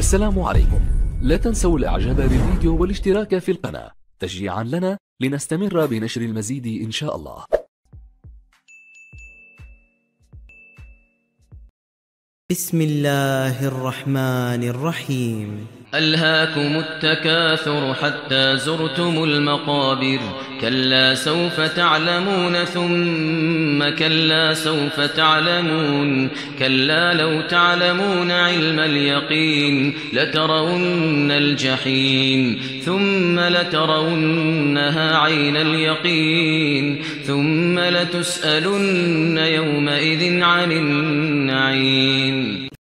السلام عليكم. لا تنسوا الاعجاب بالفيديو والاشتراك في القناة تشجيعا لنا لنستمر بنشر المزيد إن شاء الله. بسم الله الرحمن الرحيم. ألهاكم التكاثر حتى زرتم المقابر كلا سوف تعلمون ثم كلا سوف تعلمون كلا لو تعلمون علم اليقين لترون الجحيم ثم لترونها عين اليقين ثم لتسألن يومئذ عن النعيم.